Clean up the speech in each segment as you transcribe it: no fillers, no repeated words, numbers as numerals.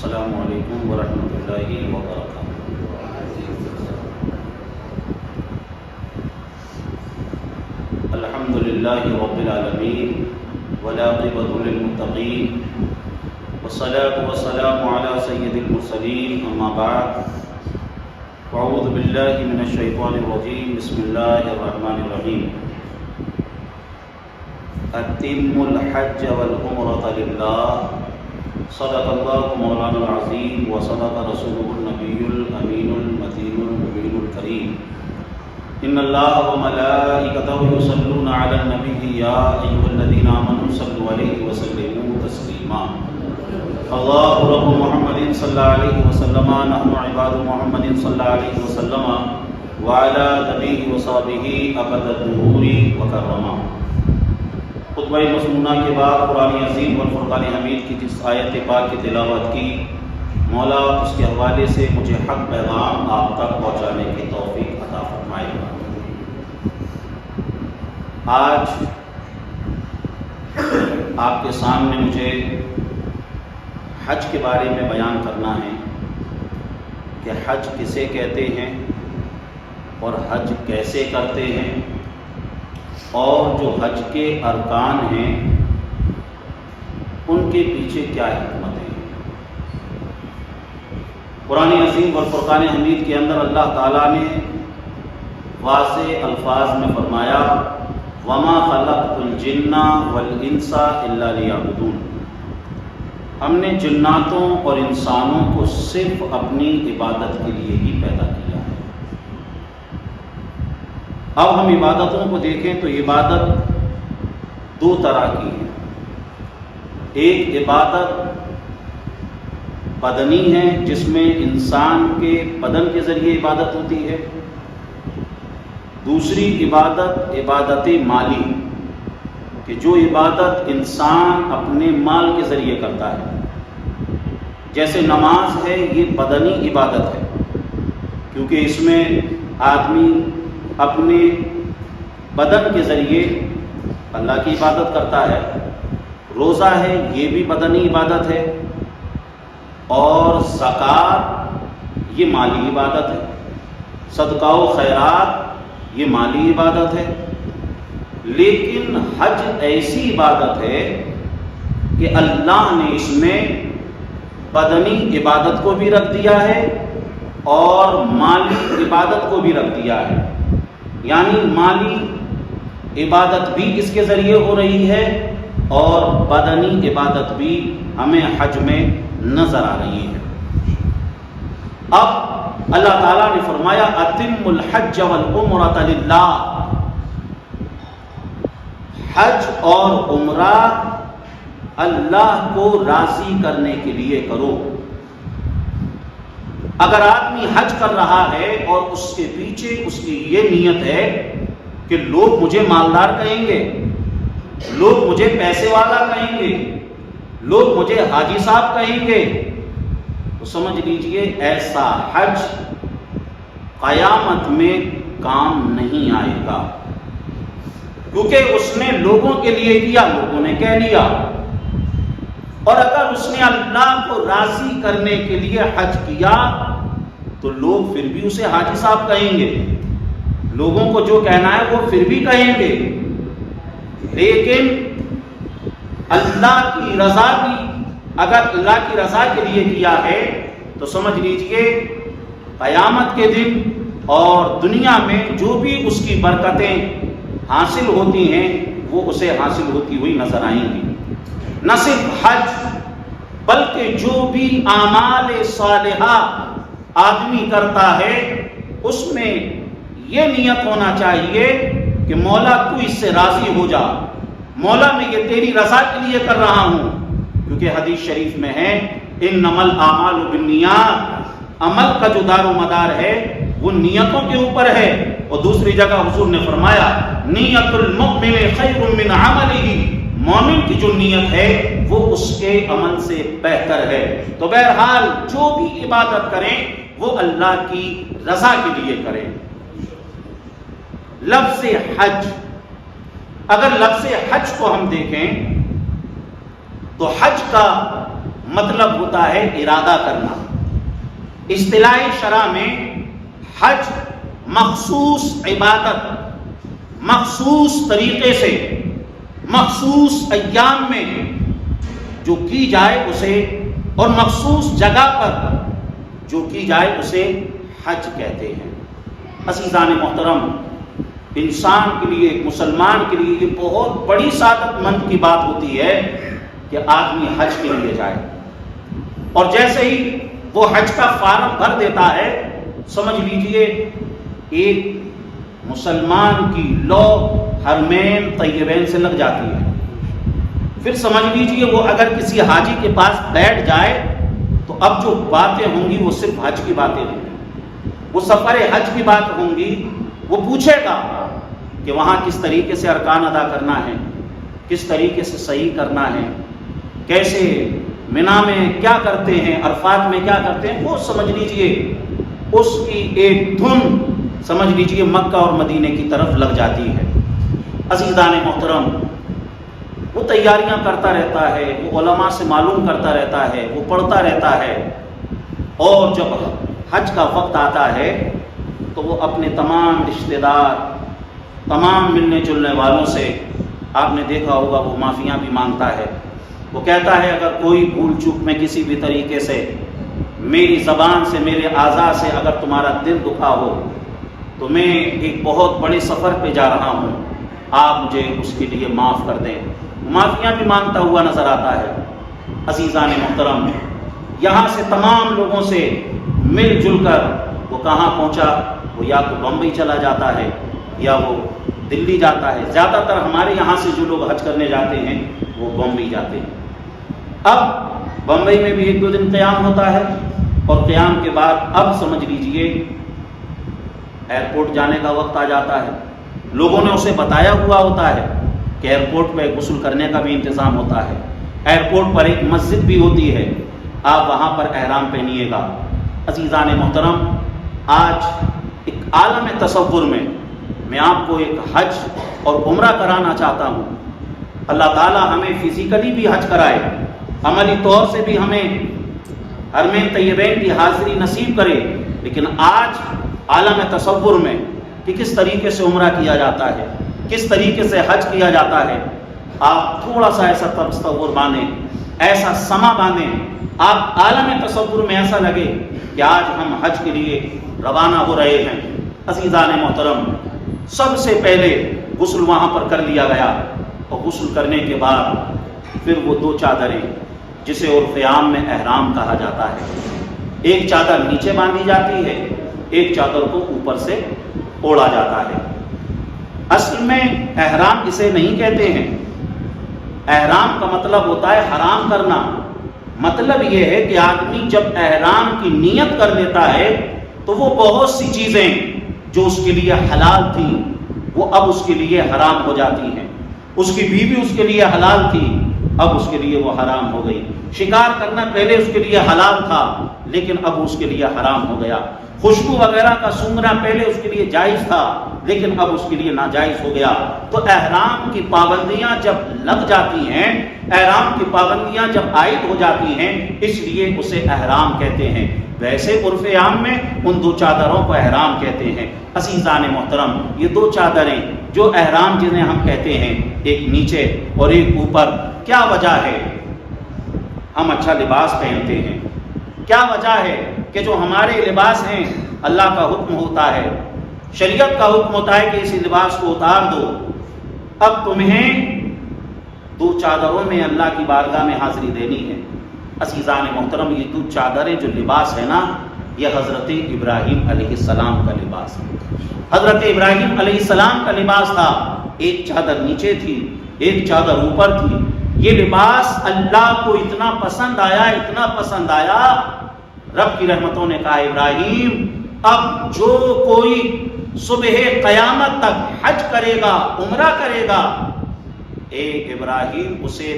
السلام علیکم ورحمۃ اللہ وبرکاتہ۔ الحمد للہ رب العالمین والعاقبۃ للمتقین والصلاة والسلام علی سید المرسلین، اما بعد، اعوذ باللہ من الشیطان الرجیم، بسم اللہ الرحمن الرحیم۔ اتموا الحج والعمرۃ للہ، صدق اللہ مولانا العظیم وصدق رسولہ النبی الامین المتین المبین الکریم۔ ان اللہ وملائکتہ یصلون علی النبی یا ایھا الذین آمنوا صلوا علیہ وسلموا تسلیما۔ اللہ رب محمد صلی اللہ علیہ وسلم، نحن عباد محمد صلی اللہ علیہ وسلم وعلی نبیہ وصحبہ ابد الدہور وکرما۔ خطبہ مسنونہ کے بعد قرآن عظیم والفرقان حمید کی جس آیت پاک کی تلاوت کی، مولا اس کے حوالے سے مجھے حق پیغام آپ تک پہنچانے کی توفیق عطا فرمائے۔ آج آپ کے سامنے مجھے حج کے بارے میں بیان کرنا ہے کہ حج کسے کہتے ہیں اور حج کیسے کرتے ہیں، اور جو حج کے ارکان ہیں ان کے پیچھے کیا حکمت ہے۔ قرآن عظیم والفرقان حمید کے اندر اللہ تعالیٰ نے واضح الفاظ میں فرمایا، وَمَا خَلَقْتُ الْجِنَّ وَالْإِنسَ إِلَّا لِيَعْبُدُونِ۔ ہم نے جناتوں اور انسانوں کو صرف اپنی عبادت کے لیے ہی پیدا کیا ہے۔ اب ہم عبادتوں کو دیکھیں تو عبادت دو طرح کی ہے۔ ایک عبادت بدنی ہے، جس میں انسان کے بدن کے ذریعے عبادت ہوتی ہے۔ دوسری عبادت عبادت مالی، کہ جو عبادت انسان اپنے مال کے ذریعے کرتا ہے۔ جیسے نماز ہے، یہ بدنی عبادت ہے، کیونکہ اس میں آدمی اپنے بدن کے ذریعے اللہ کی عبادت کرتا ہے۔ روزہ ہے، یہ بھی بدنی عبادت ہے، اور زکوٰۃ یہ مالی عبادت ہے۔ صدقہ و خیرات یہ مالی عبادت ہے۔ لیکن حج ایسی عبادت ہے کہ اللہ نے اس میں بدنی عبادت کو بھی رکھ دیا ہے اور مالی عبادت کو بھی رکھ دیا ہے، یعنی مالی عبادت بھی اس کے ذریعے ہو رہی ہے اور بدنی عبادت بھی ہمیں حج میں نظر آ رہی ہے۔ اب اللہ تعالیٰ نے فرمایا، اتم الحج والعمرۃ للہ، حج اور عمرہ اللہ کو راضی کرنے کے لیے کرو۔ اگر آدمی حج کر رہا ہے اور اس کے پیچھے اس کی یہ نیت ہے کہ لوگ مجھے مالدار کہیں گے، لوگ مجھے پیسے والا کہیں گے، لوگ مجھے حاجی صاحب کہیں گے، تو سمجھ لیجئے ایسا حج قیامت میں کام نہیں آئے گا، کیونکہ اس نے لوگوں کے لیے کیا، لوگوں نے کہہ لیا۔ اور اگر اس نے اللہ کو راضی کرنے کے لیے حج کیا تو لوگ پھر بھی اسے حاجی صاحب کہیں گے، لوگوں کو جو کہنا ہے وہ پھر بھی کہیں گے۔ لیکن اللہ کی رضا کی، اگر اللہ کی رضا کے لیے کیا ہے تو سمجھ لیجئے قیامت کے دن اور دنیا میں جو بھی اس کی برکتیں حاصل ہوتی ہیں وہ اسے حاصل ہوتی ہوئی نظر آئیں گی۔ نہ صرف حج بلکہ جو بھی اعمال صالحہ آدمی کرتا ہے اس میں یہ نیت ہونا چاہیے کہ مولا تو اس سے راضی ہو جا، مولا میں یہ تیری رضا کے لیے کر رہا ہوں، کیونکہ حدیث شریف میں ہے انما الاعمال بالنیات، عمل کا جو دار و مدار ہے وہ نیتوں کے اوپر ہے۔ اور دوسری جگہ حضور نے فرمایا نیت المؤمن خیر من عملہ، مومن کی جو نیت ہے وہ اس کے عمل سے بہتر ہے۔ تو بہرحال جو بھی عبادت کریں وہ اللہ کی رضا کے لیے کریں۔ لفظ حج، اگر لفظ حج کو ہم دیکھیں تو حج کا مطلب ہوتا ہے ارادہ کرنا۔ اصطلاح شرع میں حج مخصوص عبادت، مخصوص طریقے سے، مخصوص ایام میں جو کی جائے اسے، اور مخصوص جگہ پر جو کی جائے اسے حج کہتے ہیں۔ عزیزان محترم، انسان کے لیے، ایک مسلمان کے لیے یہ بہت بڑی سعادت مند کی بات ہوتی ہے کہ آدمی حج کے لیے جائے، اور جیسے ہی وہ حج کا فارم بھر دیتا ہے، سمجھ لیجئے ایک مسلمان کی لو حرمین طیبین سے لگ جاتی ہے۔ پھر سمجھ لیجئے وہ اگر کسی حاجی کے پاس بیٹھ جائے تو اب جو باتیں ہوں گی وہ صرف حج کی باتیں ہوں گی، وہ سفر حج کی بات ہوں گی۔ وہ پوچھے گا کہ وہاں کس طریقے سے ارکان ادا کرنا ہے، کس طریقے سے صحیح کرنا ہے، کیسے منا میں کیا کرتے ہیں، عرفات میں کیا کرتے ہیں، وہ سمجھ لیجئے اس کی ایک دھن سمجھ لیجئے مکہ اور مدینے کی طرف لگ جاتی ہے۔ عزیزان محترم، وہ تیاریاں کرتا رہتا ہے، وہ علماء سے معلوم کرتا رہتا ہے، وہ پڑھتا رہتا ہے، اور جب حج کا وقت آتا ہے تو وہ اپنے تمام رشتہ دار، تمام ملنے جلنے والوں سے، آپ نے دیکھا ہوگا وہ معافیاں بھی مانگتا ہے۔ وہ کہتا ہے اگر کوئی بھول چوک میں کسی بھی طریقے سے میری زبان سے، میرے اعضاء سے اگر تمہارا دل دکھا ہو تو میں ایک بہت بڑے سفر پہ جا رہا ہوں، آپ مجھے اس کے لیے معاف کر دیں۔ معافیاں بھی مانگتا ہوا نظر آتا ہے۔ عزیزان محترم، یہاں سے تمام لوگوں سے مل جل کر وہ کہاں پہنچا؟ وہ یا تو بمبئی چلا جاتا ہے یا وہ دلی جاتا ہے۔ زیادہ تر ہمارے یہاں سے جو لوگ حج کرنے جاتے ہیں وہ بمبئی جاتے ہیں۔ اب بمبئی میں بھی 1-2 دن قیام ہوتا ہے، اور قیام کے بعد اب سمجھ لیجئے ایئرپورٹ جانے کا وقت آ جاتا ہے۔ لوگوں نے اسے بتایا ہوا ہوتا ہے کہ ایئرپورٹ پہ غسل کرنے کا بھی انتظام ہوتا ہے، ایئرپورٹ پر ایک مسجد بھی ہوتی ہے، آپ وہاں پر احرام پہنیے گا۔ عزیزان محترم، آج ایک عالم تصور میں آپ کو ایک حج اور عمرہ کرانا چاہتا ہوں۔ اللہ تعالیٰ ہمیں فزیکلی بھی حج کرائے، عملی طور سے بھی ہمیں حرمین طیبین کی حاضری نصیب کرے، لیکن آج عالم تصور میں کہ کس طریقے سے عمرہ کیا جاتا ہے، کس طریقے سے حج کیا جاتا ہے، آپ تھوڑا سا ایسا تصور باندھیں، ایسا سما باندھیں، آپ عالم تصور میں ایسا لگے کہ آج ہم حج کے لیے روانہ ہو رہے ہیں۔ عزیزان محترم، سب سے پہلے غسل وہاں پر کر لیا گیا، اور غسل کرنے کے بعد پھر وہ 2 چادریں جسے عرف عام میں احرام کہا جاتا ہے، ایک چادر نیچے باندھی جاتی ہے، ایک چادر کو اوپر سے اوڑھا جاتا ہے۔ اصل میں احرام اسے نہیں کہتے ہیں، احرام کا مطلب ہوتا ہے حرام کرنا۔ مطلب یہ ہے کہ آدمی جب احرام کی نیت کر لیتا ہے تو وہ بہت سی چیزیں جو اس کے لیے حلال تھیں وہ اب اس کے لیے حرام ہو جاتی ہیں۔ اس کی بیوی اس کے لیے حلال تھی، اب اس کے لیے وہ حرام ہو گئی۔ شکار کرنا پہلے اس کے لیے حلال تھا، لیکن اب اس کے لیے حرام ہو گیا۔ خوشبو وغیرہ کا سونگنا پہلے اس کے لیے جائز تھا، لیکن اب اس کے لیے ناجائز ہو گیا۔ تو احرام کی پابندیاں جب لگ جاتی ہیں، احرام کی پابندیاں جب عائد ہو جاتی ہیں، اس لیے اسے احرام کہتے ہیں۔ ویسے عرف عام میں ان 2 چادروں کو احرام کہتے ہیں۔ عزیزان محترم، یہ 2 چادریں جو احرام جنہیں ہم کہتے ہیں، ایک نیچے اور ایک اوپر، کیا وجہ ہے ہم اچھا لباس پہنتے ہیں؟ کیا وجہ ہے کہ جو ہمارے لباس ہیں اللہ کا حکم ہوتا ہے، شریعت کا حکم ہوتا ہے کہ اس لباس کو اتار دو، اب تمہیں 2 چادروں میں اللہ کی بارگاہ میں حاضری دینی ہے۔ عزیزان محترم، یہ 2 چادریں جو لباس ہے نا، یہ حضرت ابراہیم علیہ السلام کا لباس ہے۔ حضرت ابراہیم علیہ السلام کا لباس تھا، ایک چادر نیچے تھی، ایک چادر اوپر تھی۔ یہ لباس اللہ کو اتنا پسند آیا، اتنا پسند آیا، رب کی رحمتوں نے کہا ابراہیم اب جو کوئی صبح قیامت تک حج کرے گا، عمرہ کرے گا، اے ابراہیم اسے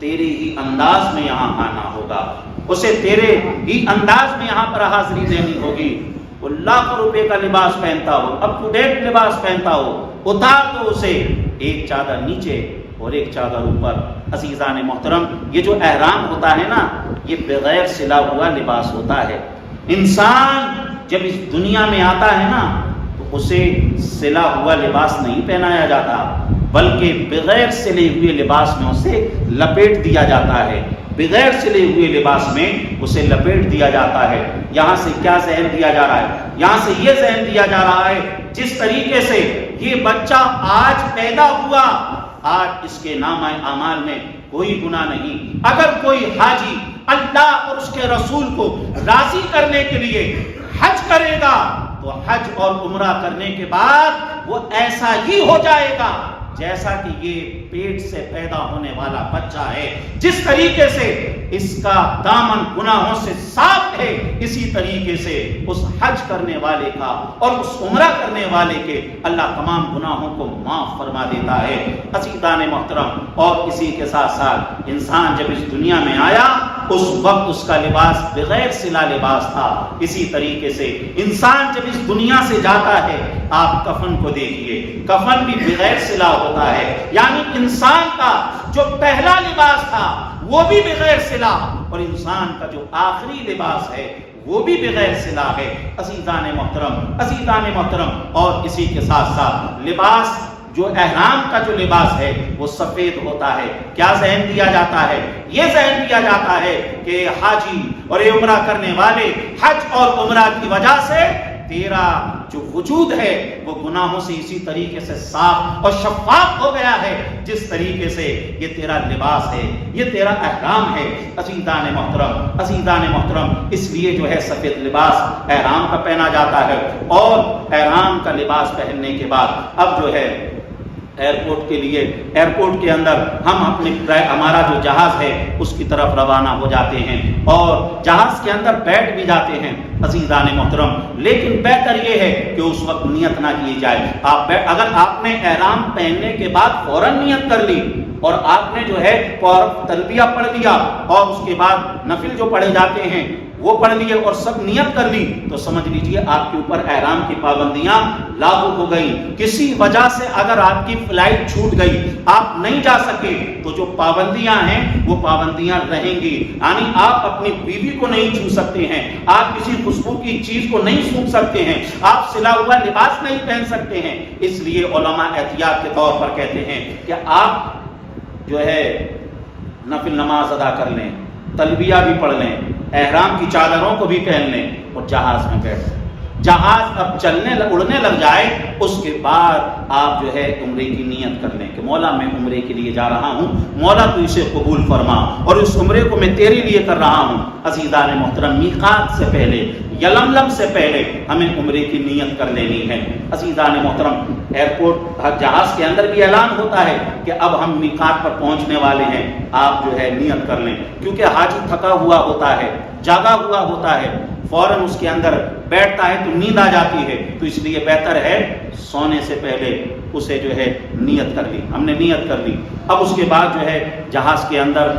تیرے ہی انداز میں یہاں آنا ہوگا، اسے تیرے ہی انداز میں یہاں پر حاضری دینی ہوگی۔ وہ لاکھ روپے کا لباس پہنتا ہو، اپ ٹو ڈیٹ لباس پہنتا ہو، اتار دو اسے، ایک چادر نیچے اور ایک چادر اوپر۔ عزیزان محترم، یہ جو احرام ہوتا ہے نا، یہ بغیر سلا ہوا لباس ہوتا ہے۔ انسان جب اس دنیا میں آتا ہے نا تو اسے سلا ہوا لباس نہیں پہنایا جاتا، بلکہ بغیر سلے ہوئے لباس میں اسے لپیٹ دیا جاتا ہے، بغیر سلے ہوئے لباس میں اسے لپیٹ دیا جاتا ہے۔ یہاں سے کیا ذہن دیا جا رہا ہے؟ یہاں سے یہ ذہن دیا جا رہا ہے جس طریقے سے یہ بچہ آج پیدا ہوا، آج اس کے نامہ اعمال میں کوئی گناہ نہیں۔ اگر کوئی حاجی اللہ اور اس کے رسول کو راضی کرنے کے لیے حج کرے گا تو حج اور عمرہ کرنے کے بعد وہ ایسا ہی ہو جائے گا جیسا کہ یہ پیٹ سے پیدا ہونے والا بچہ ہے۔ جس طریقے سے اس کا دامن گناہوں سے صاف ہے، اسی طریقے سے اس حج کرنے والے کا اور اس عمرہ کرنے والے کے اللہ تمام گناہوں کو معاف فرما دیتا ہے۔ عزیزان محترم، اور اسی کے ساتھ ساتھ انسان جب اس دنیا میں آیا اس وقت اس کا لباس بغیر سلا لباس تھا۔ اسی طریقے سے انسان جب اس دنیا سے جاتا ہے، آپ کفن کو دیکھیے، کفن بھی بغیر سلا ہوتا ہے، یعنی انسان کا جو پہلا لباس تھا وہ بھی بغیر سلا، اور انسان کا جو آخری لباس ہے وہ بھی بغیر سلا ہے۔ عزیزان محترم، اور اسی کے ساتھ ساتھ لباس، جو احرام کا جو لباس ہے وہ سفید ہوتا ہے۔ کیا ذہن دیا جاتا ہے؟ یہ ذہن دیا جاتا ہے کہ حاجی اور یہ عمرہ کرنے والے، حج اور عمرہ کی وجہ سے تیرا جو وجود ہے وہ گناہوں سے اسی طریقے سے صاف اور شفاف ہو گیا ہے جس طریقے سے یہ تیرا لباس ہے، یہ تیرا احرام ہے۔ عزیزان محترم، اس لیے جو ہے سفید لباس احرام کا پہنا جاتا ہے، اور احرام کا لباس پہننے کے بعد اب جو ہے ایئرپورٹ کے اندر ہم ہمارا جو جہاز ہے اس کی طرف روانہ ہو جاتے ہیں، اور جہاز کے اندر بیٹھ بھی جاتے ہیں۔ عزیزان محترم، لیکن بہتر یہ ہے کہ اس وقت نیت نہ کی جائے۔ اگر آپ نے احرام پہننے کے بعد فوراً نیت کر لی اور آپ نے جو ہے تلبیہ پڑھ لیا اور اس کے بعد نفل جو پڑھے جاتے ہیں وہ پڑھ لیے اور سب نیت کر لی، تو سمجھ لیجئے آپ کے اوپر احرام کی پابندیاں لاگو ہو گئی۔ کسی وجہ سے اگر آپ کی فلائٹ چھوٹ گئی، آپ نہیں جا سکے، تو جو پابندیاں ہیں وہ پابندیاں رہیں گی، یعنی آپ اپنی بیوی کو نہیں چھو سکتے ہیں، آپ کسی خوشبو کی چیز کو نہیں سونگھ سکتے ہیں، آپ سلا ہوا لباس نہیں پہن سکتے ہیں۔ اس لیے علماء احتیاط کے طور پر کہتے ہیں کہ آپ جو ہے نفل نماز ادا کر لیں، تلبیہ بھی پڑھ لیں، احرام کی چادروں کو بھی پہن لیں اور جہاز میں بیٹھ جائیں۔ جہاز اب اڑنے لگ جائے، اس کے بعد آپ جو ہے عمرے کی نیت کر لیں کہ مولا میں عمرے کے لیے جا رہا ہوں، مولا تو اسے قبول فرما اور اس عمرے کو میں تیرے لیے کر رہا ہوں۔ عزیزان محترم، میقات سے پہلے، یلملم سے پہلے ہمیں عمرے کی نیت کر لینی ہے۔ عزیزان محترم، ایئرپورٹ جہاز کے اندر بھی اعلان ہوتا ہے کہ اب ہم میقات پر پہنچنے والے ہیں، آپ جو ہے نیت کر لیں، کیونکہ حاجی تھکا ہوا ہوتا ہے، جاگا ہوا ہوتا ہے، فوراً اس کے اندر بیٹھتا ہے تو نیند آ جاتی ہے، تو اس لیے بہتر ہے سونے سے پہلے اسے جو ہے نیت کر لی۔ ہم نے نیت کر لی، اب اس کے بعد جو ہے جہاز کے اندر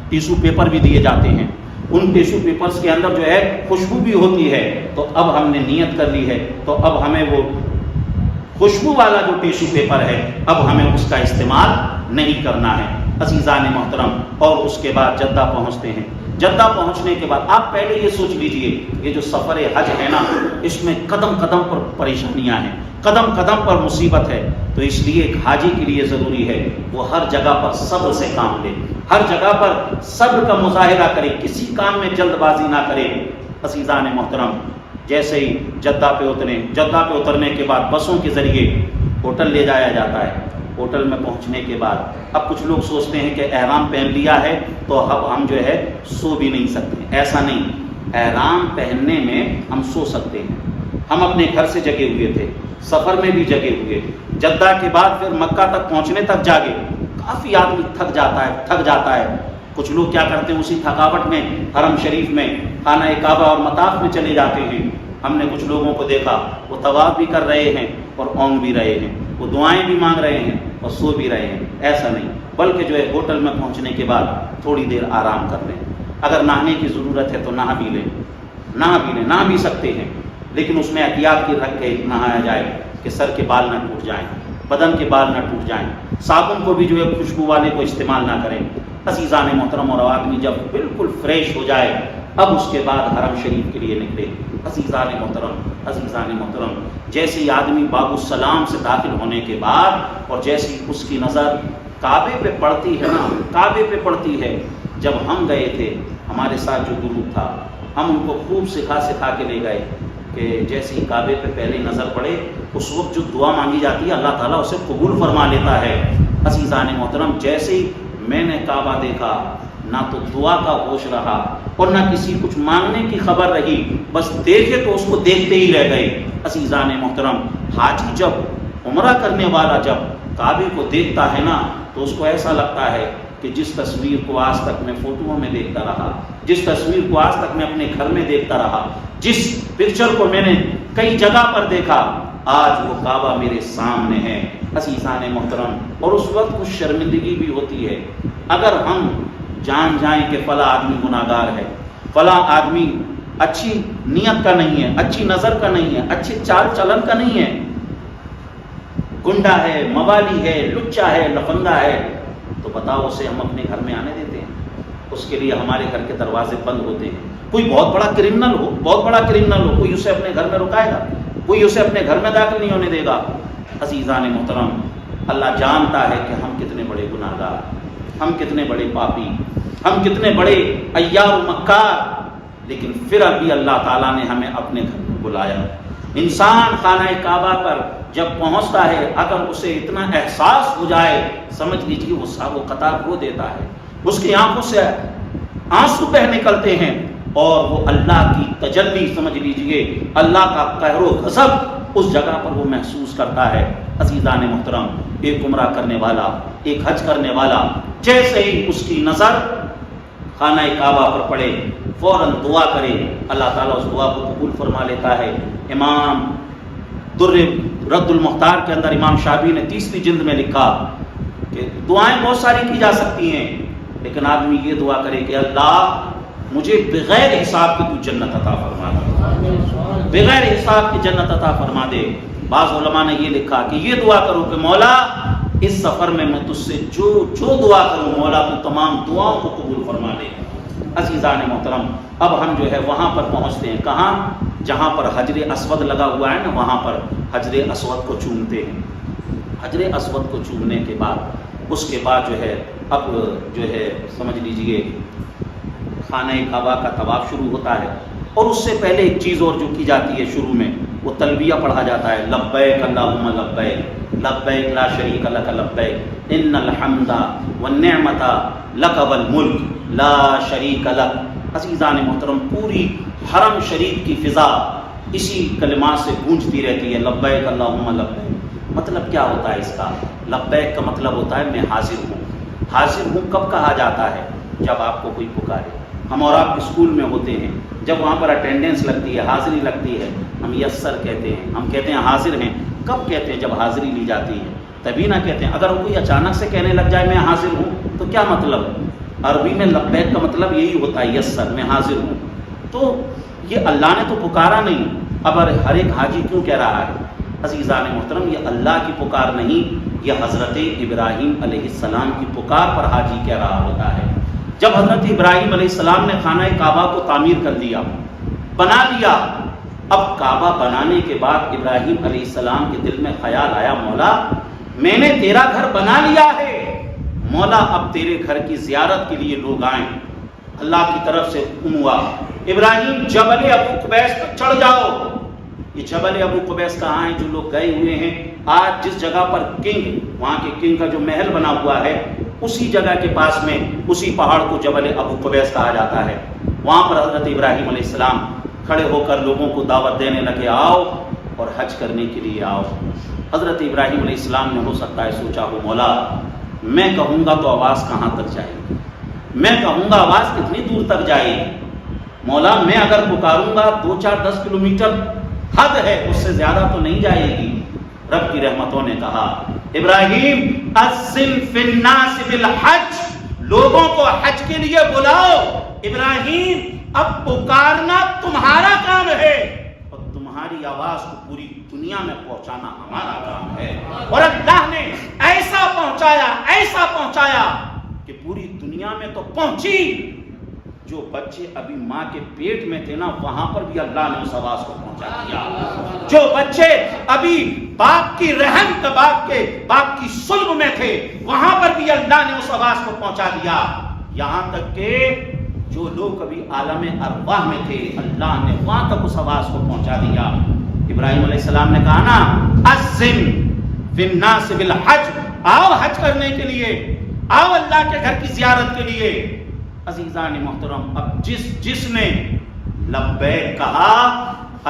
ٹیشو پیپر بھی دیے جاتے ہیں، ان ٹیشو پیپرز کے اندر جو ہے خوشبو بھی ہوتی ہے، تو اب ہم نے نیت کر لی ہے تو اب ہمیں وہ خوشبو والا جو ٹیشو پیپر ہے اب ہمیں اس کا استعمال نہیں کرنا ہے۔ عزیزان محترم، اور اس کے بعد جدہ پہنچتے ہیں۔ جدہ پہنچنے کے بعد آپ پہلے یہ سوچ لیجئے، یہ جو سفر حج ہے نا، اس میں قدم قدم پر پریشانیاں ہیں، قدم قدم پر مصیبت ہے، تو اس لیے ایک حاجی کے لیے ضروری ہے وہ ہر جگہ پر صبر سے کام لے، ہر جگہ پر صبر کا مظاہرہ کرے، کسی کام میں جلد بازی نہ کرے۔ عزیزان محترم، جیسے ہی جدہ پہ اترنے کے بعد بسوں کے ذریعے ہوٹل لے جایا جاتا ہے۔ ہوٹل میں پہنچنے کے بعد اب کچھ لوگ سوچتے ہیں کہ احرام پہن لیا ہے تو اب ہم جو ہے سو بھی نہیں سکتے۔ ایسا نہیں، احرام پہننے میں ہم سو سکتے ہیں۔ ہم اپنے گھر سے جگے ہوئے تھے، سفر میں بھی جگے ہوئے، جدہ کے بعد پھر مکہ تک پہنچنے تک جاگے۔ کافی آدمی تھک جاتا ہے۔ کچھ لوگ کیا کرتے ہیں، اسی تھکاوٹ میں حرم شریف میں، خانہ کعبہ اور مطاف میں چلے جاتے ہیں۔ ہم نے کچھ لوگوں کو دیکھا وہ طواف بھی کر رہے ہیں اور اونگ بھی رہے ہیں، وہ دعائیں بھی مانگ رہے ہیں اور سو بھی رہے ہیں۔ ایسا نہیں، بلکہ جو ہے ہوٹل میں پہنچنے کے بعد تھوڑی دیر آرام کر لیں، اگر نہانے کی ضرورت ہے تو نہا بھی سکتے ہیں، لیکن اس میں احتیاط کی رکھ کے نہایا جائے کہ سر کے بال نہ ٹوٹ جائیں، بدن کے بال نہ ٹوٹ جائیں، صابن کو بھی جو ہے خوشبو والے کو استعمال نہ کریں۔ عزیزان محترم، اور آدمی جب بالکل فریش ہو جائے اب اس کے بعد حرم شریف کے لیے نکلے۔ عزیزان محترم، جیسے ہی آدمی باب السلام سے داخل ہونے کے بعد اور جیسے ہی اس کی نظر کعبے پہ پڑتی ہے نا، کعبے پہ پڑتی ہے، جب ہم گئے تھے ہمارے ساتھ جو گروپ تھا، ہم ان کو خوب سکھا کے لے گئے کہ جیسے ہی کعبے پہ پہلے نظر پڑے اس وقت جو دعا مانگی جاتی ہے اللہ تعالیٰ اسے قبول فرما لیتا ہے۔ عزیزان محترم، جیسے ہی میں نے کعبہ دیکھا، نہ تو دعا کا ہوش رہا اور نہ کسی کچھ مانگنے کی خبر رہی، بس دیکھے تو اس کو دیکھتے ہی رہ گئے۔ عزیزان محترم، حاجی جب عمرہ کرنے والا جب کعبے کو دیکھتا ہے نا تو اس کو ایسا لگتا ہے کہ جس تصویر کو آج تک میں فوٹوؤں میں دیکھتا رہا، جس تصویر کو آج تک میں اپنے گھر میں دیکھتا رہا، جس پکچر کو میں نے کئی جگہ پر دیکھا، آج وہ کعبہ میرے سامنے ہے۔ عزیزان محترم، اور اس وقت کچھ شرمندگی بھی ہوتی ہے اگر ہم جان جائیں کہ فلاں آدمی گناہگار ہے، فلاں آدمی اچھی نیت کا نہیں ہے، اچھی نظر کا نہیں ہے، اچھی چال چلن کا نہیں ہے، گنڈا ہے، موالی ہے، لچا ہے، لفنگا ہے، تو بتاؤ اسے ہم اپنے گھر میں آنے دیتے ہیں؟ اس کے لیے ہمارے گھر کے دروازے بند ہوتے ہیں۔ کوئی بہت بڑا کرمنل ہو، کوئی اسے اپنے گھر میں رکائے گا؟ کوئی اسے اپنے گھر میں داخل نہیں ہونے دے گا۔ عزیزان محترم، اللہ جانتا ہے کہ ہم کتنے بڑے گناہگار، ہم کتنے بڑے پاپی، ہم کتنے بڑے عیار و مکار، لیکن پھر ابھی اللہ تعالیٰ نے ہمیں اپنے گھر میں بلایا۔ انسان خانہ کعبہ پر جب پہنچتا ہے اگر اسے اتنا احساس ہو جائے، سمجھ لیجیے وہ سا و قطار کھو دیتا ہے، اس کی آنکھوں سے آنسو بہ نکلتے ہیں اور وہ اللہ کی تجلی، سمجھ لیجیے اللہ کا قہر و غضب اس جگہ پر وہ محسوس کرتا ہے۔ عزیزان محترم، ایک عمرہ کرنے والا، ایک حج کرنے والا جیسے ہی اس کی نظر خانہ کعبہ پر پڑے فوراً دعا کرے، اللہ تعالیٰ اس دعا کو قبول فرما لیتا ہے۔ امام در رد المختار کے اندر امام شافعی نے 30ویں جلد میں لکھا کہ دعائیں بہت ساری کی جا سکتی ہیں، لیکن آدمی یہ دعا کرے کہ اللہ مجھے بغیر حساب کی تو جنت عطا فرما دے، بغیر حساب کی جنت عطا فرما دے۔ بعض علماء نے یہ لکھا کہ یہ دعا کرو کہ مولا اس سفر میں تجھ سے جو دعا کروں مولا تو تمام دعاؤں کو قبول فرما لے۔ عزیزان محترم، اب ہم جو ہے وہاں پر پہنچتے ہیں، کہاں؟ جہاں پر حجر اسود لگا ہوا ہے نا، وہاں پر حجر اسود کو چومتے ہیں۔ حجر اسود کو چومنے کے بعد اس کے بعد جو ہے اب جو ہے سمجھ لیجئے خانہ کعبہ کا طواف شروع ہوتا ہے، اور اس سے پہلے ایک چیز اور جو کی جاتی ہے شروع میں، وہ تلبیہ پڑھا جاتا ہے، لبیک اللہم لبیک لبیک لا شریک لک لبیک ان الحمد والنعمت لک والملک لا شریک لک۔ عزیزان محترم، پوری حرم شریف کی فضا اسی کلمات سے گونجتی رہتی ہے، لبیک اللہم لبیک۔ مطلب کیا ہوتا ہے اس کا؟ لبیک کا مطلب ہوتا ہے میں حاضر ہوں۔ حاضر ہوں کب کہا جاتا ہے؟ جب آپ کو کوئی پکارے۔ ہم اور آپ اسکول میں ہوتے ہیں، جب وہاں پر اٹینڈنس لگتی ہے، حاضری لگتی ہے، ہم یس سر کہتے ہیں، ہم کہتے ہیں حاضر ہیں۔ کب کہتے ہیں؟ جب حاضری لی جاتی ہے، تبھی نہ کہتے ہیں۔ اگر کوئی اچانک سے کہنے لگ جائے میں حاضر ہوں تو کیا مطلب؟ عربی میں لبیک کا مطلب یہی ہوتا ہے، یس سر میں حاضر ہوں۔ تو یہ اللہ نے تو پکارا نہیں، اب ہر ایک حاجی کیوں کہہ رہا ہے؟ عزیزان محترم، یہ اللہ کی پکار نہیں، یہ حضرت ابراہیم علیہ السلام کی پکار پر حاجی کہہ رہا ہوتا ہے۔ جب حضرت ابراہیم علیہ السلام نے خانہ کعبہ کو تعمیر کر دیا، بنا لیا، اب کعبہ بنانے کے بعد ابراہیم علیہ السلام کے دل میں خیال آیا، مولا میں نے تیرا گھر بنا لیا ہے، مولا اب تیرے گھر کی زیارت کے لیے لوگ آئیں۔ اللہ کی طرف سے حکم ہوا، ابراہیم جبل ابو قبیس پر چڑھ جاؤ۔ یہ جبل ابو قبیس کہاں ہیں؟ جو لوگ گئے ہوئے ہیں، آج جس جگہ پر کنگ، وہاں کے کنگ کا جو محل بنا ہوا ہے، اسی جگہ کے پاس میں اسی پہاڑ کو جبل ابو قبیس کہا جاتا ہے۔ وہاں پر حضرت ابراہیم علیہ السلام کھڑے ہو کر لوگوں کو دعوت دینے لگے، آؤ اور حج کرنے کے لیے آؤ۔ حضرت ابراہیم علیہ السلام نے ہو سکتا ہے سوچا ہو، مولا میں کہوں گا تو آواز کہاں تک جائے گی؟ میں کہوں گا آواز کتنی دور تک جائے گی؟ مولا میں اگر پکاروں گا 2-4-10 کلومیٹر حد ہے، اس سے زیادہ تو نہیں جائے گی۔ رب کی رحمتوں نے کہا، ابراہیم اذن فی الناس بالحج، لوگوں کو حج کے لیے بلاؤ۔ ابراہیم اب پکارنا تمہارا کام ہے اور تمہاری آواز کو پوری دنیا میں پہنچانا ہمارا کام ہے. اور اللہ نے ایسا پہنچایا کہ پوری دنیا میں تو پہنچی. جو بچے ابھی ماں کے پیٹ میں تھے نا وہاں پر بھی اللہ نے اس آواز کو پہنچا دیا. جو بچے ابھی باپ کی رحم باپ کی صلب میں تھے وہاں پر بھی اللہ نے اس آواز کو پہنچا دیا. یہاں تک کہ جو لوگ ابھی عالم ارواح میں تھے اللہ نے وہاں تک اس آواز کو پہنچا دیا. ابراہیم علیہ السلام نے کہا نا اذن فی الناس بالحج، آؤ حج کرنے کے لیے، آؤ اللہ کے گھر کی زیارت کے لیے. عزیزان محترم، اب جس نے لبیک کہا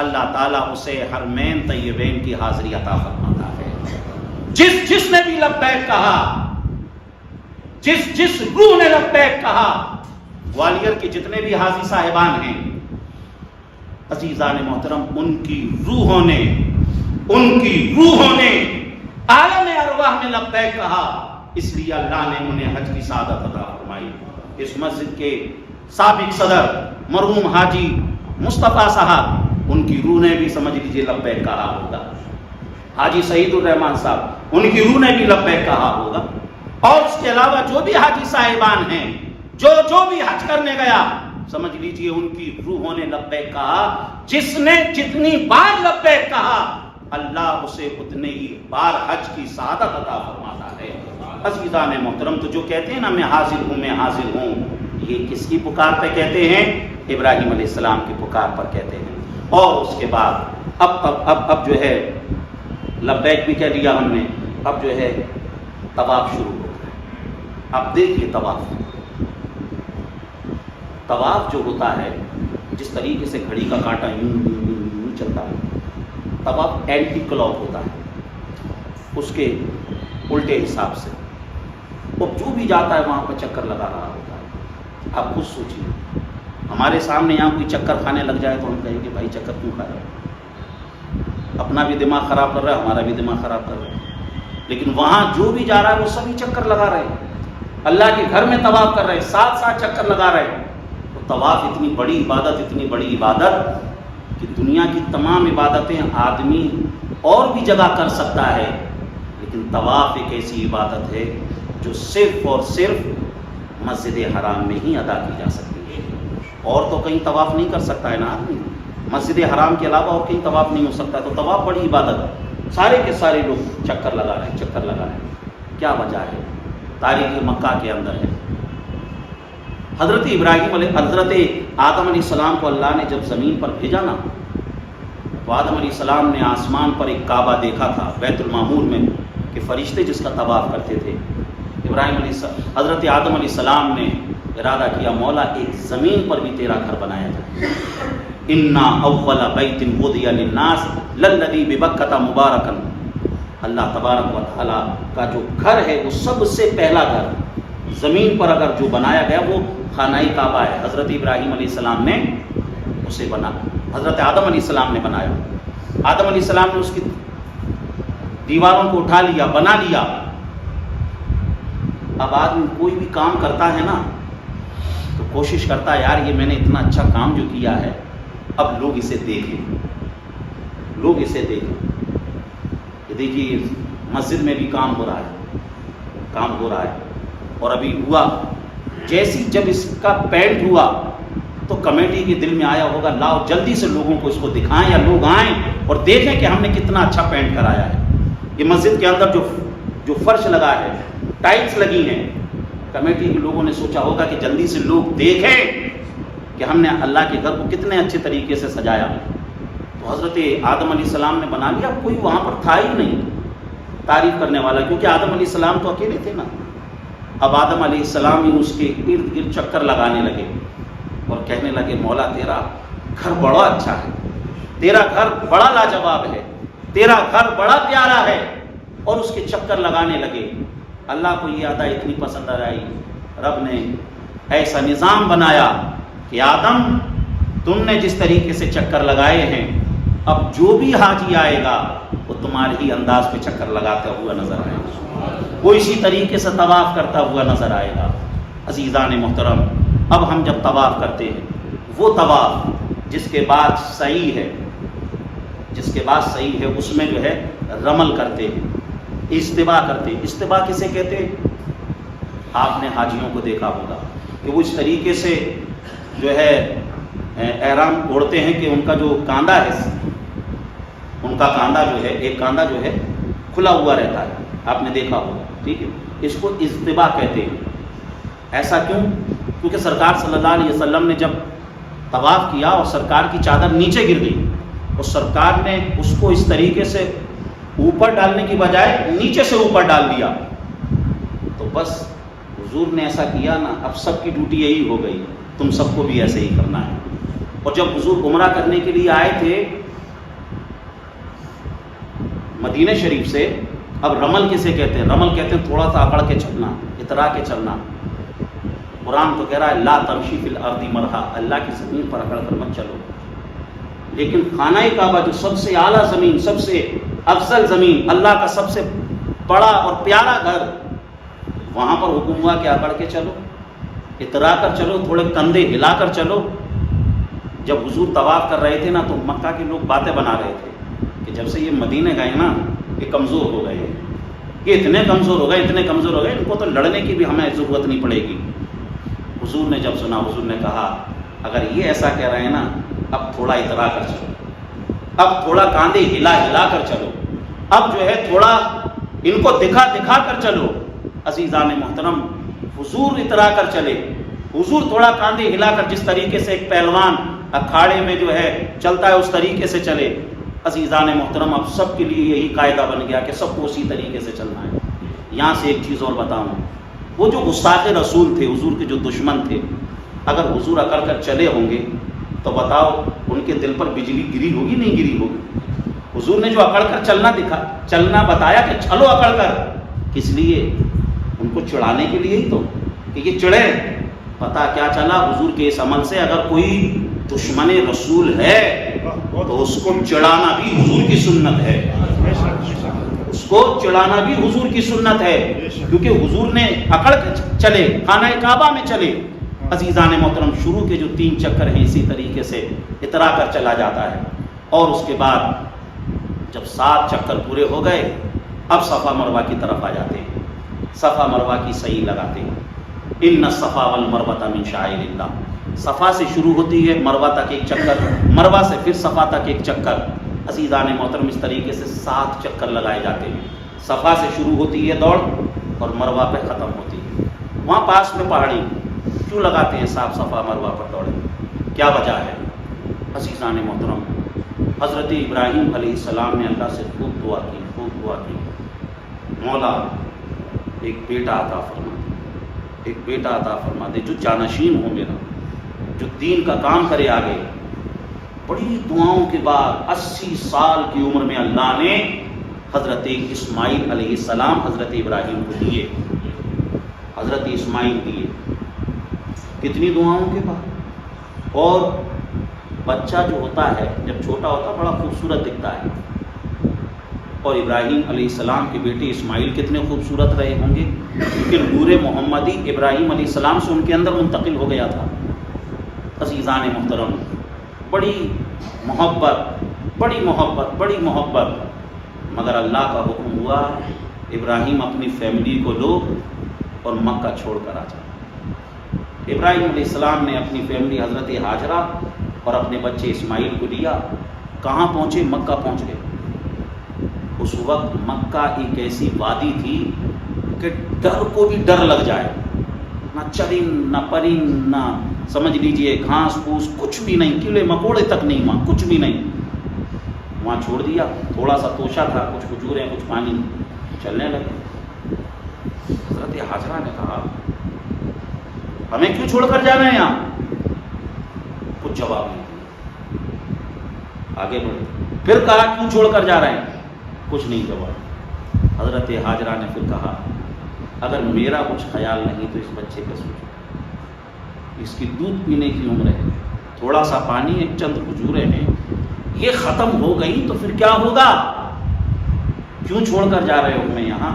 اللہ تعالیٰ اسے حرمین طیبین کی حاضری عطا فرماتا ہے. جس نے بھی لبیک کہا، جس روح نے لبیک کہا، گوالیئر کے جتنے بھی حاجی صاحبان ہیں عزیزان محترم، ان کی روحوں نے عالم ارواح میں لبیک کہا، اس لیے اللہ نے انہیں حج کی سعادت عطا فرمائی. اس مسجد کے سابق صدر مرحوم حاجی مصطفیٰ صاحب، ان کی روح نے بھی سمجھ لیجیے لبیک کہا ہوگا. حاجی سعید الرحمان صاحب، ان کی روح نے بھی لبیک کہا ہوگا. اور اس کے علاوہ جو بھی حاجی صاحبان ہیں جو بھی حج کرنے گیا سمجھ لیجیے ان کی روحوں نے لبیک کہا. جس نے جتنی بار لبیک کہا اللہ اسے اتنے ہی بار حج کی سعادت عطا فرماتا ہے. عزیزان محترم، تو جو کہتے ہیں نا میں حاضر ہوں، یہ کس کی پکار پہ کہتے ہیں؟ ابراہیم علیہ السلام کی پکار پر کہتے ہیں. اور اس کے بعد اب جو ہے لبیک بھی کہہ لیا ہم نے، اب جو ہے طواف شروع ہو گیا. اب دیکھیے طواف جو ہوتا ہے جس طریقے سے گھڑی کا کانٹا یوں چلتا ہے، طواف اینٹی کلاک ہوتا ہے، اس کے الٹے حساب سے. وہ جو بھی جاتا ہے وہاں پر چکر لگا رہا ہوتا ہے. آپ خود سوچیے ہمارے سامنے یہاں کوئی چکر کھانے لگ جائے تو ہم کہیں گے بھائی چکر کیوں کھا رہا ہے، اپنا بھی دماغ خراب کر رہا ہے، ہمارا بھی دماغ خراب کر رہا ہے. لیکن وہاں جو بھی جا رہا ہے وہ سبھی چکر لگا رہے ہیں، اللہ کے گھر میں طواف کر رہے ہیں، ساتھ چکر لگا رہے ہیں. طواف اتنی بڑی عبادت کہ دنیا کی تمام عبادتیں آدمی اور بھی جگہ کر سکتا ہے، لیکن طواف ایک ایسی عبادت ہے جو صرف اور صرف مسجد حرام میں ہی ادا کی جا سکتی ہے. اور تو کہیں طواف نہیں کر سکتا ہے نا آدمی، مسجد حرام کے علاوہ اور کہیں طواف نہیں ہو سکتا. تو طواف بڑی عبادت ہے. سارے کے سارے لوگ چکر لگا رہے ہیں. کیا وجہ ہے؟ تاریخ مکہ کے اندر ہے. حضرت آدم علیہ السلام کو اللہ نے جب زمین پر بھیجا نا تو آدم علیہ السلام نے آسمان پر ایک کعبہ دیکھا تھا بیت المعمور میں کہ فرشتے جس کا طواف کرتے تھے. حضرت آدم علیہ السلام نے ارادہ کیا مولا ایک زمین پر بھی تیرا گھر بنایا جائے. انا اول بیت وضع للناس للذی ببکۃ مبارکا، اللہ تبارک و تعالی کا جو گھر ہے وہ سب سے پہلا گھر زمین پر اگر جو بنایا گیا وہ خانہ کعبہ ہے. حضرت ابراہیم علیہ السلام نے اسے حضرت آدم علیہ السلام نے بنایا. آدم علیہ السلام نے اس کی دیواروں کو اٹھا لیا، بنا لیا. اب آدمی کوئی بھی کام کرتا ہے نا تو کوشش کرتا ہے یار یہ میں نے اتنا اچھا کام جو کیا ہے اب لوگ اسے دیکھیں. یہ دیکھیے مسجد میں بھی کام ہو رہا ہے اور ابھی ہوا جیسی جب اس کا پینٹ ہوا تو کمیٹی کے دل میں آیا ہوگا لاؤ جلدی سے لوگوں کو اس کو دکھائیں یا لوگ آئیں اور دیکھیں کہ ہم نے کتنا اچھا پینٹ کرایا ہے. یہ مسجد کے اندر جو فرش لگا ہے، ٹائلز لگی ہیں، کمیٹی کے لوگوں نے سوچا ہوگا کہ جلدی سے لوگ دیکھیں کہ ہم نے اللہ کے گھر کو کتنے اچھے طریقے سے سجایا. تو حضرت آدم علیہ السلام نے بنا لیا. کوئی وہاں پر تھا ہی نہیں تعریف کرنے والا، کیونکہ آدم علیہ السلام تو اکیلے تھے نا. اب آدم علیہ السلام ہی اس کے ارد گرد چکر لگانے لگے اور کہنے لگے مولا تیرا گھر بڑا اچھا ہے، تیرا گھر بڑا لاجواب ہے، تیرا گھر بڑا پیارا ہے. اور اس کے چکر لگانے لگے. اللہ کو یہ ادا اتنی پسند آئی، رب نے ایسا نظام بنایا کہ آدم تم نے جس طریقے سے چکر لگائے ہیں اب جو بھی حاجی آئے گا وہ تمہارے ہی انداز پہ چکر لگاتا ہوا نظر آئے گا، وہ اسی طریقے سے طواف کرتا ہوا نظر آئے گا. عزیزان محترم، اب ہم جب طواف کرتے ہیں وہ طواف جس کے بعد سعی ہے، جس کے بعد صحیح ہے اس میں جو ہے رمل کرتے ہیں، اجتباء کرتے ہیں۔ اجتباء کسے کہتے ہیں؟ آپ نے حاجیوں کو دیکھا ہوگا کہ وہ اس طریقے سے جو ہے احرام اوڑھتے ہیں کہ ان کا جو کاندھا ہے، ان کا کاندھا جو ہے، ایک کاندھا جو ہے کھلا ہوا رہتا ہے، آپ نے دیکھا ہوگا، ٹھیک ہے، اس کو اجتباء کہتے ہیں۔ ایسا کیوں؟ کیونکہ سرکار صلی اللہ علیہ وسلم نے جب طواف کیا اور سرکار کی چادر نیچے گر گئی اور سرکار نے اس کو اس طریقے سے اوپر ڈالنے کی بجائے نیچے سے اوپر ڈال دیا، تو بس حضور نے ایسا کیا نا، اب سب کی ڈیوٹی یہی ہو گئی، تم سب کو بھی ایسے ہی کرنا ہے۔ اور جب حضور عمرہ کرنے کے لیے آئے تھے مدینہ شریف سے، اب رمل کسے کہتے ہیں؟ رمل کہتے ہیں تھوڑا سا اکڑ کے چلنا، اترا کے چلنا۔ قرآن تو کہہ رہا ہے لا تمشی فی الارض مرحا، اللہ کی زمین پر اکڑ کر مت چلو، لیکن خانہ کعبہ جو سب سے اعلیٰ زمین، سب سے افضل زمین، اللہ کا سب سے بڑا اور پیارا گھر، وہاں پر حکم ہوا کہ اکڑ کے چلو، اترا کر چلو، تھوڑے کندھے ہلا کر چلو۔ جب حضور طواف کر رہے تھے نا تو مکہ کے لوگ باتیں بنا رہے تھے کہ جب سے یہ مدینے گئے نا یہ کمزور ہو گئے ہیں، یہ اتنے کمزور ہو گئے، اتنے کمزور ہو گئے، ان کو تو لڑنے کی بھی ہمیں ضرورت نہیں پڑے گی۔ حضور نے جب سنا، حضور نے کہا اگر یہ ایسا کہہ رہے ہیں نا، اب تھوڑا اترا کر چلو، اب تھوڑا کاندھے ہلا ہلا کر چلو، اب جو ہے تھوڑا ان کو دکھا دکھا کر چلو۔ عزیزان محترم، حضور اترا کر چلے، حضور تھوڑا کاندھے ہلا کر، جس طریقے سے ایک پہلوان اکھاڑے میں جو ہے چلتا ہے اس طریقے سے چلے۔ عزیزان محترم، اب سب کے لیے یہی قاعدہ بن گیا کہ سب کو اسی طریقے سے چلنا ہے۔ یہاں سے ایک چیز اور بتاؤں، وہ جو گستاخ رسول تھے، حضور کے جو دشمن تھے، اگر حضور اکڑ کر چلے ہوں گے تو بتاؤ ان کے دل پر بجلی گری ہوگی نہیں گری ہوگی؟ حضور نے جو اکڑ کر چلنا بتایا کہ چلو اکڑ کر، کس لیے؟ ان کو چڑھانے کے لیے ہی تو، کہ یہ چڑھے۔ پتہ کیا چلا؟ حضور کے اس عمل سے اگر کوئی دشمن رسول ہے تو اس کو چڑھانا بھی حضور کی سنت ہے، اس کو چڑھانا بھی حضور کی سنت ہے، کیونکہ حضور نے اکڑ کے چلے، خانہ کعبہ میں چلے۔ عزیزان محترم، شروع کے جو 3 چکر ہیں اسی طریقے سے اترا کر چلا جاتا ہے، اور اس کے بعد جب 7 چکر پورے ہو گئے اب صفا مروہ کی طرف آ جاتے ہیں، صفا مروہ کی صحیح لگاتے ہیں۔ ان الصفا والمروہ من شعائر اللہ، صفا سے شروع ہوتی ہے، مروہ تک ایک چکر، مروہ سے پھر صفا تک ایک چکر۔ عزیزان محترم، اس طریقے سے 7 چکر لگائے جاتے ہیں۔ صفا سے شروع ہوتی ہے دوڑ اور مروہ پہ ختم ہوتی ہے۔ وہاں پاس میں پہاڑی، کیوں لگاتے ہیں صاف صفا مروہ پر دوڑیں؟ کیا وجہ ہے؟ عزیزان محترم، حضرت ابراہیم علیہ السلام نے اللہ سے خوب دعا کی، مولا ایک بیٹا عطا فرما دے، ایک بیٹا عطا فرما دے جو جانشین ہو میرا، جو دین کا کام کرے آگے۔ بڑی دعاؤں کے بعد 80 سال کی عمر میں اللہ نے حضرت اسماعیل علیہ السلام حضرت ابراہیم کو دیے، حضرت اسماعیل دیے۔ کتنی دعاؤں کے بعد! اور بچہ جو ہوتا ہے جب چھوٹا ہوتا ہے بڑا خوبصورت دکھتا ہے، اور ابراہیم علیہ السلام کے بیٹے اسماعیل کتنے خوبصورت رہے ہوں گے، کیونکہ نور محمدی ابراہیم علیہ السلام سے ان کے اندر منتقل ہو گیا تھا۔ عزیزان محترم، بڑی محبت، مگر اللہ کا حکم ہوا ابراہیم اپنی فیملی کو لو اور مکہ چھوڑ کر آ جاؤ۔ ابراہیم علیہ السلام نے اپنی فیملی حضرت ہاجرہ اور اپنے بچے اسماعیل کو لیا۔ کہاں پہنچے؟ مکہ پہنچ گئے۔ اس وقت مکہ ایک ایسی وادی تھی کہ ڈر کو بھی ڈر لگ جائے، نہ چرند نہ پرند، نہ سمجھ لیجئے گھاس پھوس، کچھ بھی نہیں، کیڑے مکوڑے تک نہیں، وہاں کچھ بھی نہیں۔ وہاں چھوڑ دیا، تھوڑا سا توشہ تھا، کچھ کھجوریں، کچھ پانی، چلنے لگے۔ حضرت ہاجرہ نے کہا ہمیں کیوں چھوڑ کر جا رہے ہیں یہاں؟ کچھ جواب نہیں، آگے بڑھے۔ پھر کہا کیوں چھوڑ کر جا رہے ہیں؟ کچھ نہیں جواب۔ حضرت ہاجرہ نے پھر کہا اگر میرا کچھ خیال نہیں تو اس بچے کا سوچو، اس کی دودھ پینے کی عمر ہے، تھوڑا سا پانی، ایک چند کھجوریں ہیں، یہ ختم ہو گئی تو پھر کیا ہوگا؟ کیوں چھوڑ کر جا رہے ہو ہمیں یہاں؟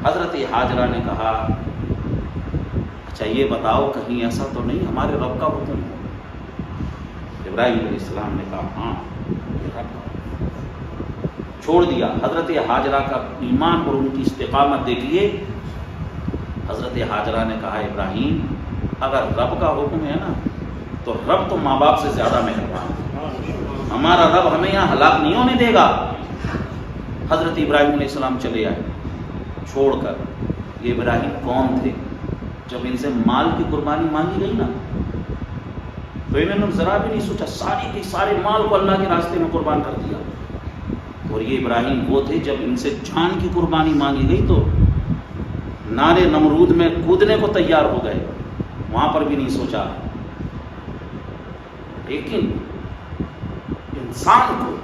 حضرت ہاجرہ نے کہا اچھا یہ بتاؤ کہیں ایسا تو نہیں ہمارے رب کا حکم ہو؟ ابراہیم علیہ السلام نے کہا ہاں یہ رب ہے۔ چھوڑ دیا۔ حضرت ہاجرہ کا ایمان اور ان کی استقامت دیکھیے، حضرت ہاجرہ نے کہا ابراہیم اگر رب کا حکم ہے نا تو رب تو ماں باپ سے زیادہ مہربان ہے، ہمارا رب ہمیں یہاں ہلاک نہیں ہونے دے گا۔ حضرت ابراہیم علیہ السلام چلے آئے چھوڑ کر۔ یہ ابراہیم کون تھے؟ جب ان سے مال کی قربانی مانگی گئی نا تو انہوں نے ذرا بھی نہیں سوچا، سارے مال کو اللہ کے راستے میں قربان کر دیا۔ اور یہ ابراہیم وہ تھے جب ان سے جان کی قربانی مانگی گئی تو نارے نمرود میں کودنے کو تیار ہو گئے، وہاں پر بھی نہیں سوچا۔ لیکن انسان کو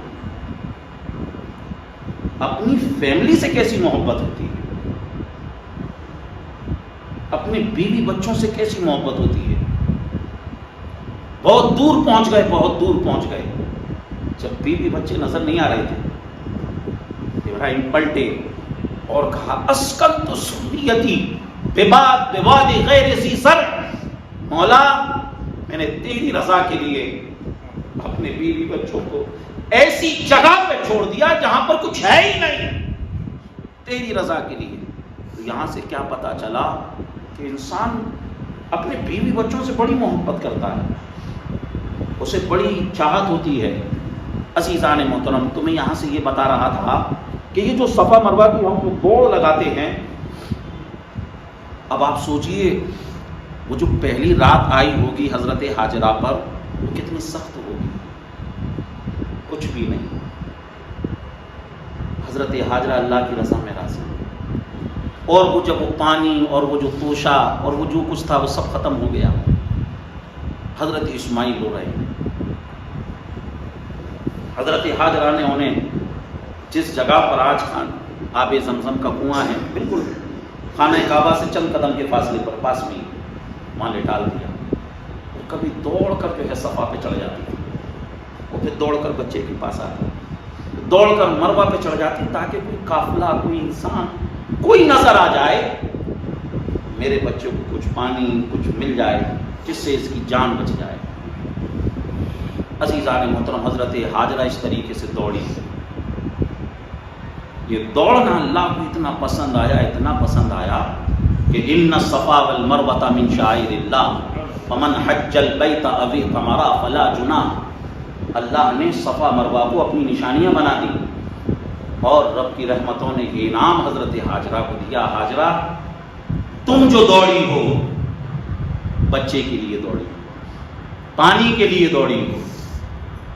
اپنی فیملی سے کیسی محبت ہوتی ہے، اپنے بیوی بچوں سے کیسی محبت ہوتی ہے۔ بہت دور پہنچ گئے، بہت دور پہنچ گئے، جب بیوی بچے نظر نہیں آ رہے تھے ابراہیم پلٹے اور کہا اسکنت سریتی بواد غیر ذی زرع، مولا میں نے تیری رضا کے لیے اپنے بیوی بچوں کو ایسی جگہ پہ چھوڑ دیا جہاں پر کچھ ہے ہی نہیں، تیری رضا کے لیے۔ تو یہاں سے کیا پتا چلا کہ انسان اپنے بیوی بچوں سے بڑی محبت کرتا ہے، اسے بڑی چاہت ہوتی ہے۔ عزیزان محترم، تمہیں یہاں سے یہ بتا رہا تھا کہ یہ جو صفا مروہ کی ہم دوڑ لگاتے ہیں، اب آپ سوچئے وہ جو پہلی رات آئی ہوگی حضرت ہاجرہ پر وہ کتنی سخت ہوگی، کچھ بھی نہیں۔ حضرت ہاجرہ اللہ کی رضا میں راضی، اور وہ جب وہ پانی اور وہ جو توشہ اور وہ جو کچھ تھا وہ سب ختم ہو گیا۔ حضرت اسماعیل ہو رہے ہیں، حضرت ہاجرہ نے انہیں جس جگہ پر آج آب زمزم کا کنواں ہے، بالکل خانہ کعبہ سے چند قدم کے فاصلے پر پاس میں وہاں لٹال دیا۔ اور کبھی دوڑ کر جو ہے صفا پہ چڑھ جاتی تھی، اور پھر دوڑ کر بچے کے پاس آتی، دوڑ کر مروہ پہ چڑھ جاتی تاکہ کوئی قافلہ، کوئی انسان، کوئی نظر آ جائے، میرے بچے کو کچھ پانی کچھ مل جائے جس سے اس کی جان بچ جائے۔ عزیزان محترم، حضرت ہاجرہ اس طریقے سے دوڑی۔ یہ دوڑنا اللہ کو اتنا پسند آیا، اتنا پسند آیا کہ ان الصفا والمروۃ من شعائر اللہ فمن حج البیت او اعتمر فلا جناح۔ اللہ نے صفا مروہ کو اپنی نشانیاں بنا دی، اور رب کی رحمتوں نے یہ انعام حضرت ہاجرہ کو دیا۔ ہاجرہ تم جو دوڑی ہو، بچے کے لیے دوڑی ہو، پانی کے لیے دوڑی ہو،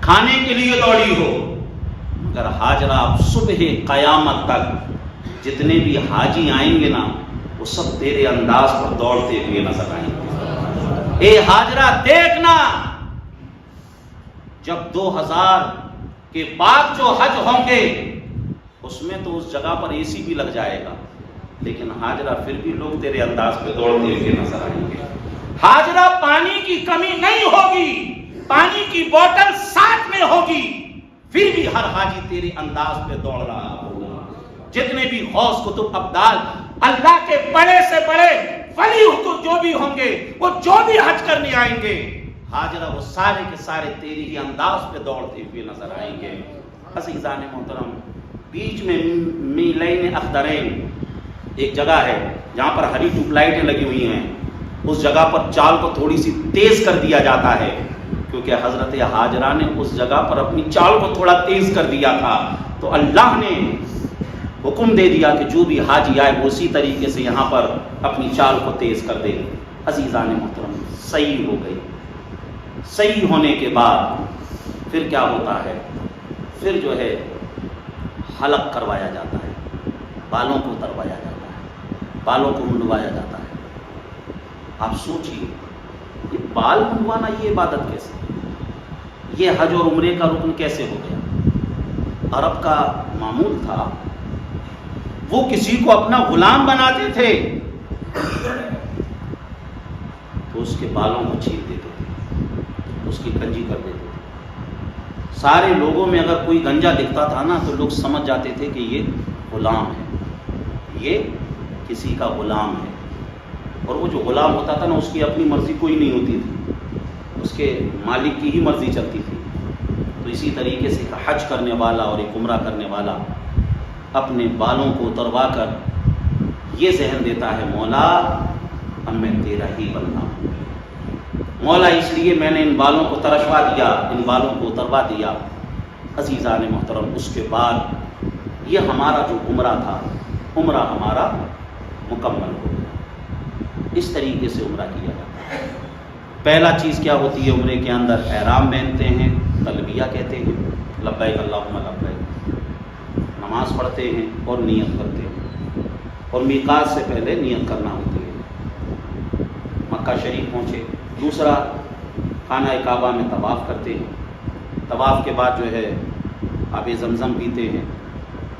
کھانے کے لیے دوڑی ہو، مگر ہاجرہ اب صبح قیامت تک جتنے بھی حاجی آئیں گے نا وہ سب تیرے انداز پر دوڑتے ہوئے نظر آئیں گے۔ اے ہاجرہ دیکھنا، جب 2000 کے بعد جو حج ہوں گے اس میں تو اس جگہ پر اے سی بھی لگ جائے گا، لیکن ہاجرہ پھر بھی لوگ تیرے انداز پہ دوڑتے ہوئے نظر آئیں گے۔ ہاجرہ پانی کی کمی نہیں ہوگی، پانی کی بوتل ساتھ میں ہوگی، پھر بھی ہر حاجی تیرے انداز پہ دوڑ رہا ہوگا۔ جتنے بھی غوث کتب ابدال، اللہ کے بڑے سے بڑے ولی جو بھی ہوں گے، وہ جو بھی حج کرنے آئیں گے، ہاجرہ وہ سارے کے سارے تیری ہی انداز پہ دوڑتے ہوئے نظر آئیں گے۔ عزیزان محترم، بیچ میں میلین اخضرین ایک جگہ ہے جہاں پر ہری ٹیوب لائٹیں لگی ہوئی ہیں، اس جگہ پر چال کو تھوڑی سی تیز کر دیا جاتا ہے، کیونکہ حضرت ہاجرہ نے اس جگہ پر اپنی چال کو تھوڑا تیز کر دیا تھا، تو اللہ نے حکم دے دیا کہ جو بھی حاجی آئے وہ اسی طریقے سے یہاں پر اپنی چال کو تیز کر دے۔ عزیزان محترم، صحیح ہو گئی۔ صحیح ہونے کے بعد پھر کیا ہوتا ہے؟ پھر جو ہے حلق کروایا جاتا ہے، بالوں کو اتروایا جاتا ہے، بالوں کو منڈوایا جاتا ہے۔ آپ سوچئے یہ بال منڈوانا یہ عبادت کیسے، یہ حج اور عمرے کا رکن کیسے ہو گیا؟ عرب کا معمول تھا، وہ کسی کو اپنا غلام بناتے تھے تو اس کے بالوں کو چھیل دیتے تھے، اس کی گنجی کر دیتے تھے۔ سارے لوگوں میں اگر کوئی گنجا دکھتا تھا نا تو لوگ سمجھ جاتے تھے کہ یہ غلام ہے، یہ کسی کا غلام ہے۔ اور وہ جو غلام ہوتا تھا نا اس کی اپنی مرضی کوئی نہیں ہوتی تھی، اس کی کے مالک کی ہی مرضی چلتی تھی. تو اسی طریقے سے ایک حج کرنے والا اور ایک عمرہ کرنے والا اپنے بالوں کو اتروا کر یہ ذہن دیتا ہے مولا اب میں تیرا ہی بندہ ہوں. مولا اس لیے میں نے ان بالوں کو ترشوا دیا، ان بالوں کو اتروا دیا. عزیزان محترم، اس کے بعد یہ ہمارا جو عمرہ تھا، عمرہ ہمارا مکمل ہو گیا. اس طریقے سے عمرہ کیا جاتا ہے. پہلا چیز کیا ہوتی ہے عمرے کے اندر؟ احرام پہنتے ہیں، تلبیہ کہتے ہیں، لبیک اللہم لبیک، نماز پڑھتے ہیں اور نیت کرتے ہیں. اور میقات سے پہلے نیت کرنا ہوتی ہے. مکہ شریف پہنچے. دوسرا، خانہ کعبہ میں طواف کرتے ہیں. طواف کے بعد جو ہے آب زمزم پیتے ہیں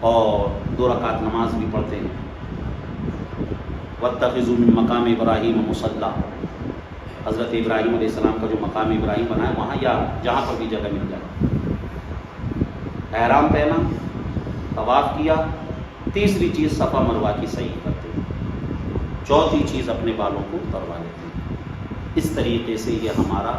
اور 2 رکعت نماز بھی پڑھتے ہیں. واتخذوا من مقام ابراہیم مصلی، حضرت ابراہیم علیہ السلام کا جو مقام ابراہیم بنا ہے وہاں یا جہاں پر بھی جگہ مل جائے. احرام پہنا، طواف کیا. تیسری چیز صفا مروہ کی صحیح کرتے ہیں. چوتھی چیز اپنے بالوں کو اتروا لیتے ہیں. اس طریقے سے یہ ہمارا